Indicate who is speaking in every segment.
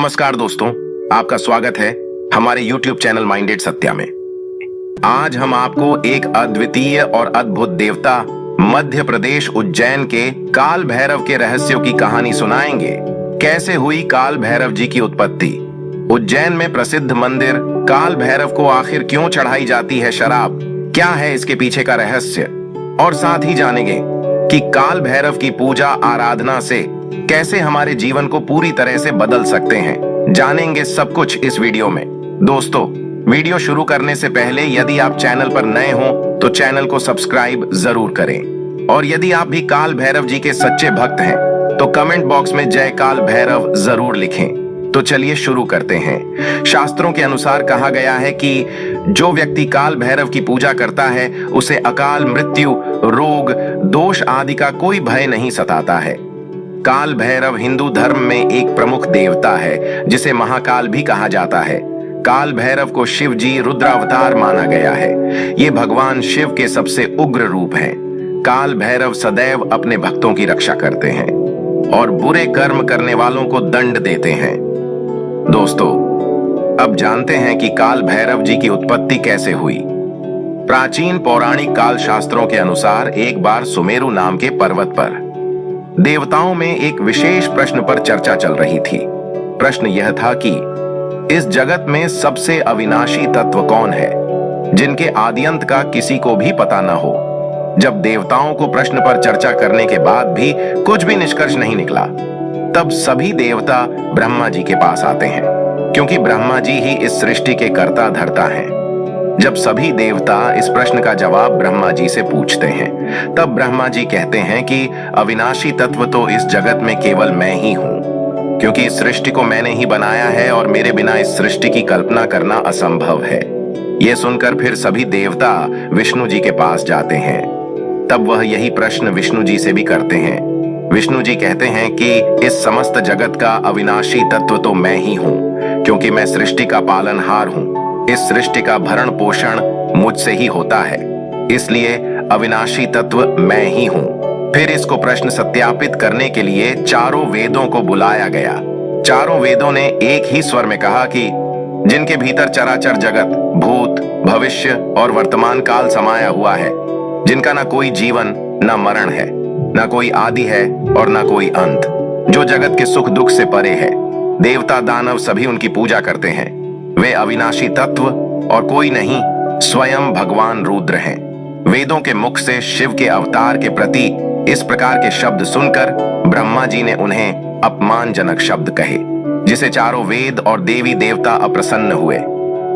Speaker 1: नमस्कार दोस्तों, आपका स्वागत है हमारे YouTube चैनल माइंडेड सत्या में। आज हम आपको एक अद्वितीय और अद्भुत देवता मध्य प्रदेश उज्जैन के काल भैरव के रहस्यों की कहानी सुनाएंगे। कैसे हुई काल भैरव जी की उत्पत्ति, उज्जैन में प्रसिद्ध मंदिर काल भैरव को आखिर क्यों चढ़ाई जाती है शराब, क्या है इसके पीछे का रहस्य, और साथ ही जानेंगे कि काल भैरव की पूजा आराधना से कैसे हमारे जीवन को पूरी तरह से बदल सकते हैं। जानेंगे सब कुछ इस वीडियो में। दोस्तों, वीडियो शुरू करने से पहले यदि आप चैनल पर नए हो तो चैनल को सब्सक्राइब जरूर करें, और यदि आप भी काल भैरव जी के सच्चे भक्त हैं तो कमेंट बॉक्स में जय काल भैरव जरूर लिखें। तो चलिए शुरू करते हैं। शास्त्रों के अनुसार कहा गया है कि जो व्यक्ति काल भैरव की पूजा करता है उसे अकाल मृत्यु, रोग, दोष आदि का कोई भय नहीं सताता है। काल भैरव हिंदू धर्म में एक प्रमुख देवता है जिसे महाकाल भी कहा जाता है। काल भैरव को शिव जी रुद्रावतार माना गया है। ये भगवान शिव के सबसे उग्र रूप हैं। काल भैरव सदैव अपने भक्तों की रक्षा करते हैं और बुरे कर्म करने वालों को दंड देते हैं। दोस्तों, अब जानते हैं कि काल भैरव जी की उत्पत्ति कैसे हुई। प्राचीन पौराणिक काल शास्त्रों के अनुसार एक बार सुमेरु नाम के पर्वत पर देवताओं में एक विशेष प्रश्न पर चर्चा चल रही थी। प्रश्न यह था कि इस जगत में सबसे अविनाशी तत्व कौन है जिनके आद्यंत का किसी को भी पता न हो। जब देवताओं को प्रश्न पर चर्चा करने के बाद भी कुछ भी निष्कर्ष नहीं निकला, तब सभी देवता ब्रह्मा जी के पास आते हैं, क्योंकि ब्रह्मा जी ही इस सृष्टि के कर्ता धर्ता हैं। जब सभी देवता इस प्रश्न का जवाब ब्रह्मा जी से पूछते हैं, तब ब्रह्मा जी कहते हैं कि अविनाशी तत्व तो इस जगत में केवल मैं ही हूं, क्योंकि इस सृष्टि को मैंने ही बनाया है और मेरे बिना इस सृष्टि की कल्पना करना असंभव है। यह सुनकर फिर सभी देवता विष्णु जी के पास जाते हैं। तब वह यही प्रश्न विष्णु जी से भी करते हैं। विष्णु जी कहते हैं कि इस समस्त जगत का अविनाशी तत्व तो मैं ही हूं, क्योंकि मैं सृष्टि का पालनहार हूं। इस सृष्टि का भरण पोषण मुझसे ही होता है, इसलिए अविनाशी तत्व मैं ही हूं। फिर इसको प्रश्न सत्यापित करने के लिए चारों वेदों को बुलाया गया। चारों वेदों ने एक ही स्वर में कहा कि जिनके भीतर चराचर जगत, भूत, भविष्य और वर्तमान काल समाया हुआ है, जिनका ना कोई जीवन ना मरण है, ना कोई आदि है और ना कोई अंत, जो जगत के सुख दुख से परे है, देवता दानव सभी उनकी पूजा करते हैं। वे अविनाशी तत्व और कोई नहीं, स्वयं भगवान रुद्र हैं। वेदों के मुख से शिव के अवतार के प्रति इस प्रकार के शब्द सुनकर ब्रह्मा जी ने उन्हें अपमानजनक शब्द कहे, जिसे चारों वेद और देवी देवता अप्रसन्न हुए।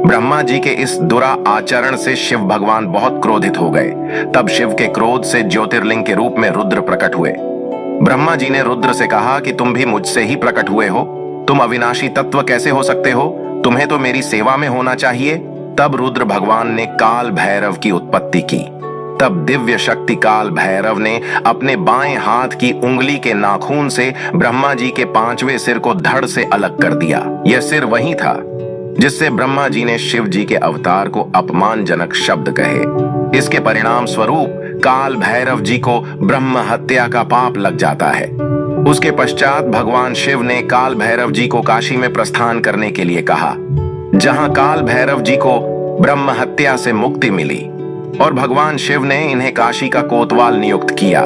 Speaker 1: ब्रह्मा जी के इस दुरा आचरण से शिव भगवान बहुत क्रोधित हो गए। तब शिव के क्रोध से ज्योतिर्लिंग के रूप में रुद्र प्रकट हुए। ब्रह्मा जी ने रुद्र से कहा कि तुम भी मुझसे ही प्रकट हुए हो, तुम अविनाशी तत्व कैसे हो सकते हो, तुम्हें तो मेरी सेवा में होना चाहिए। तब रुद्र भगवान ने काल भैरव की उत्पत्ति की। तब दिव्य शक्ति काल भैरव ने अपने बाएं हाथ की उंगली के नाखून से ब्रह्मा जी के पांचवें सिर को धड़ से अलग कर दिया। यह सिर वही था जिससे ब्रह्मा जी ने शिव जी के अवतार को अपमानजनक शब्द कहे। इसके परिणाम स्वरूप काल भैरव जी को ब्रह्म हत्या का पाप लग जाता है। उसके पश्चात भगवान शिव ने काल भैरव जी को काशी में प्रस्थान करने के लिए कहा, जहां काल भैरव जी को ब्रह्म हत्या से मुक्ति मिली, और भगवान शिव ने इन्हें काशी का कोतवाल नियुक्त किया,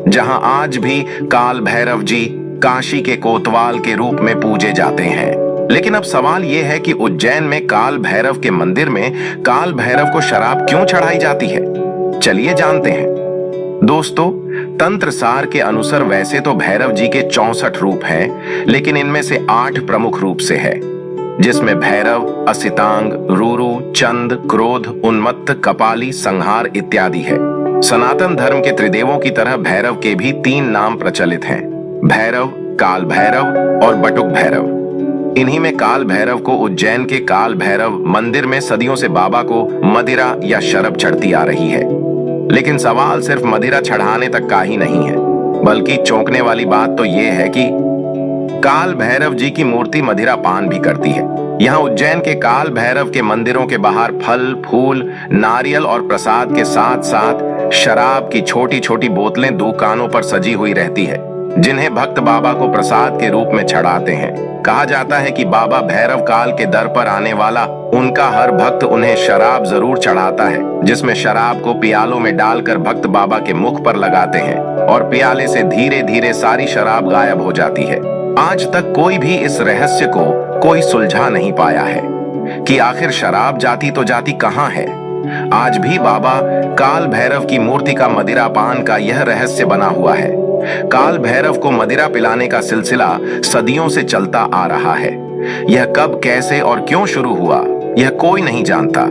Speaker 1: जहां आज भी काल भैरव जी काशी के कोतवाल के रूप में पूजे जाते हैं। लेकिन अब सवाल यह है कि उज्जैन में काल भैरव के मंदिर में काल भैरव को शराब क्यों चढ़ाई जाती है। चलिए जानते हैं। दोस्तों, तंत्र सार के अनुसार वैसे तो भैरव जी के 64 रूप हैं, लेकिन इनमें से 8 प्रमुख रूप से है, जिसमें भैरव, असितांग, रूरू, चंद, क्रोध, उन्मत्त, कपाली, संहार इत्यादि है। सनातन धर्म के त्रिदेवों की तरह भैरव के भी 3 नाम प्रचलित हैं, भैरव, काल भैरव और बटुक भैरव। इन्हीं में काल भैरव को उज्जैन के काल भैरव मंदिर में सदियों से बाबा को मदिरा या शराब चढ़ती आ रही है। लेकिन सवाल सिर्फ मदिरा चढ़ाने तक का ही नहीं है, बल्कि चौंकने वाली बात तो यह है कि काल भैरव जी की मूर्ति मदिरा पान भी करती है। यहाँ उज्जैन के काल भैरव के मंदिरों के बाहर फल, फूल, नारियल और प्रसाद के साथ साथ शराब की छोटी छोटी बोतलें दुकानों पर सजी हुई रहती है, जिन्हें भक्त बाबा को प्रसाद के रूप में चढ़ाते हैं। कहा जाता है कि बाबा भैरव काल के दर पर आने वाला उनका हर भक्त उन्हें शराब जरूर चढ़ाता है, जिसमें शराब को पियालों में डालकर भक्त बाबा के मुख पर लगाते हैं और पियाले से धीरे धीरे सारी शराब गायब हो जाती है। आज तक कोई भी इस रहस्य को कोई सुलझा नहीं पाया है कि आखिर शराब जाती तो जाती कहां है। आज भी बाबा काल भैरव की मूर्ति का मदिरा पान का यह रहस्य बना हुआ है। काल भैरव को मदिरा पिलाने का सिलसिला सदियों से चलता आ रहा है। यह कब, कैसे और क्यों शुरू हुआ, यह कोई नहीं जानता।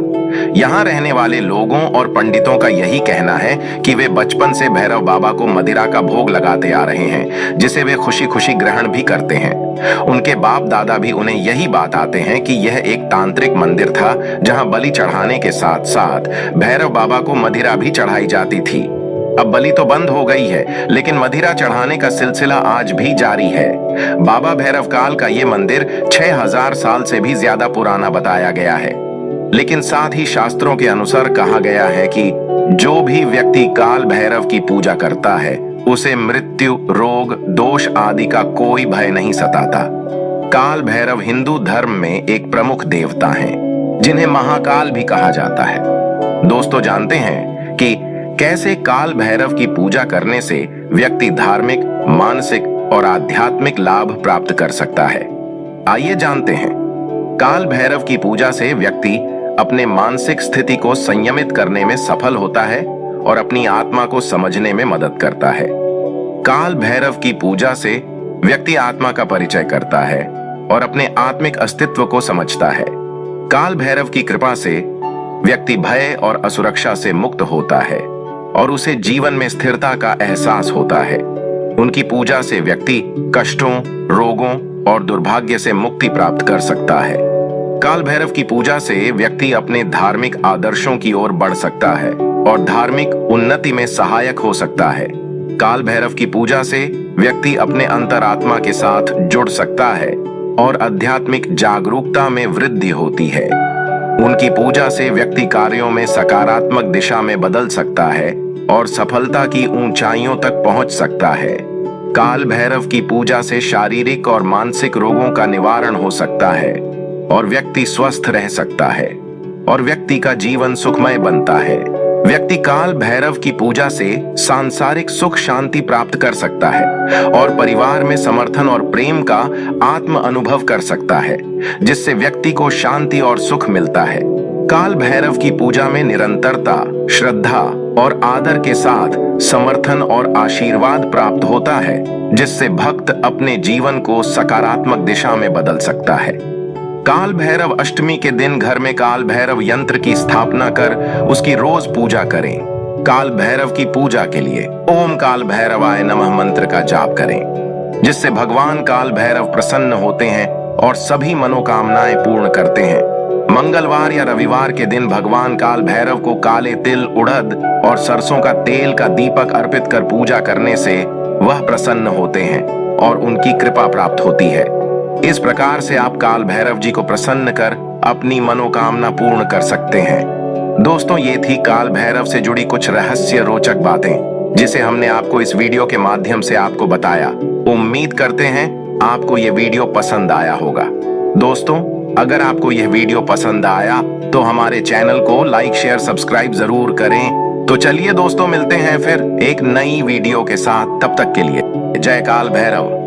Speaker 1: यहाँ रहने वाले लोगों और पंडितों का यही कहना है कि वे बचपन से भैरव बाबा को मदिरा का भोग लगाते आ रहे हैं, जिसे वे खुशी खुशी ग्रहण भी करते हैं। उनके बाप दादा भी उन्हें यही बात आते हैं कि यह एक तांत्रिक मंदिर था, जहां बलि चढ़ाने के साथ साथ भैरव बाबा को मदिरा भी चढ़ाई जाती थी। अब बलि तो बंद हो गई है, लेकिन मदिरा चढ़ाने का सिलसिला आज भी जारी है। बाबा भैरव काल का ये मंदिर 6000 साल से भी ज्यादा पुराना बताया गया है। लेकिन साथ ही शास्त्रों के अनुसार कहा गया है कि जो भी व्यक्ति काल भैरव की पूजा करता है, उसे मृत्यु, रोग, दोष आदि का कोई भय नहीं सताता। काल भैरव हिंदू धर्म में एक प्रमुख देवता हैं, जिन्हें महाकाल भी कहा जाता है। दोस्तों, जानते हैं कि कैसे काल भैरव की पूजा करने से व्यक्ति धार्मिक, मानसिक और आध्यात्मिक लाभ प्राप्त कर सकता है। आइए जानते हैं। काल भैरव की पूजा से व्यक्ति अपने मानसिक स्थिति को संयमित करने में सफल होता है और अपनी आत्मा को समझने में मदद करता है। काल भैरव की पूजा से व्यक्ति आत्मा का परिचय करता है और अपने आत्मिक अस्तित्व को समझता है। काल भैरव की कृपा से व्यक्ति भय और असुरक्षा से मुक्त होता है और उसे जीवन में स्थिरता का एहसास होता है। उनकी पूजा से व्यक्ति कष्टों, रोगों और दुर्भाग्य से मुक्ति प्राप्त कर सकता है। काल भैरव की पूजा से व्यक्ति अपने धार्मिक आदर्शों की ओर बढ़ सकता है और धार्मिक उन्नति में सहायक हो सकता है। काल भैरव की पूजा से व्यक्ति अपने अंतरात्मा के साथ जुड़ सकता है और आध्यात्मिक जागरूकता में वृद्धि होती है। उनकी पूजा से व्यक्ति कार्यों में सकारात्मक दिशा में बदल सकता है और सफलता की ऊंचाइयों तक पहुंच सकता है। काल भैरव की पूजा से शारीरिक और मानसिक रोगों का निवारण हो सकता है और व्यक्ति स्वस्थ रह सकता है और व्यक्ति का जीवन सुखमय बनता है। व्यक्ति काल भैरव की पूजा से सांसारिक सुख शांति प्राप्त कर सकता है और परिवार में समर्थन और प्रेम का आत्म अनुभव कर सकता है, जिससे व्यक्ति को शांति और सुख मिलता है। काल भैरव की पूजा में निरंतरता, श्रद्धा और आदर के साथ समर्थन और आशीर्वाद प्राप्त होता है, जिससे भक्त अपने जीवन को सकारात्मक दिशा में बदल सकता है। काल भैरव अष्टमी के दिन घर में काल भैरव यंत्र की स्थापना कर उसकी रोज पूजा करें। काल भैरव की पूजा के लिए ओम काल भैरवाय नमः मंत्र का जाप करें, जिससे भगवान काल भैरव प्रसन्न होते हैं और सभी मनोकामनाएं पूर्ण करते हैं। मंगलवार या रविवार के दिन भगवान काल भैरव को काले तिल, उड़द और सरसों का तेल का दीपक अर्पित कर पूजा करने से वह प्रसन्न होते हैं और उनकी कृपा प्राप्त होती है। इस प्रकार से आप काल भैरव जी को प्रसन्न कर अपनी मनोकामना पूर्ण कर सकते हैं। दोस्तों, ये थी काल भैरव से जुड़ी कुछ रहस्य रोचक बातें, जिसे हमने आपको इस वीडियो के माध्यम से आपको बताया। उम्मीद करते हैं आपको ये वीडियो पसंद आया होगा। दोस्तों, अगर आपको यह वीडियो पसंद आया तो हमारे चैनल को लाइक, शेयर, सब्सक्राइब जरूर करें। तो चलिए दोस्तों, मिलते हैं फिर एक नई वीडियो के साथ। तब तक के लिए जय काल भैरव।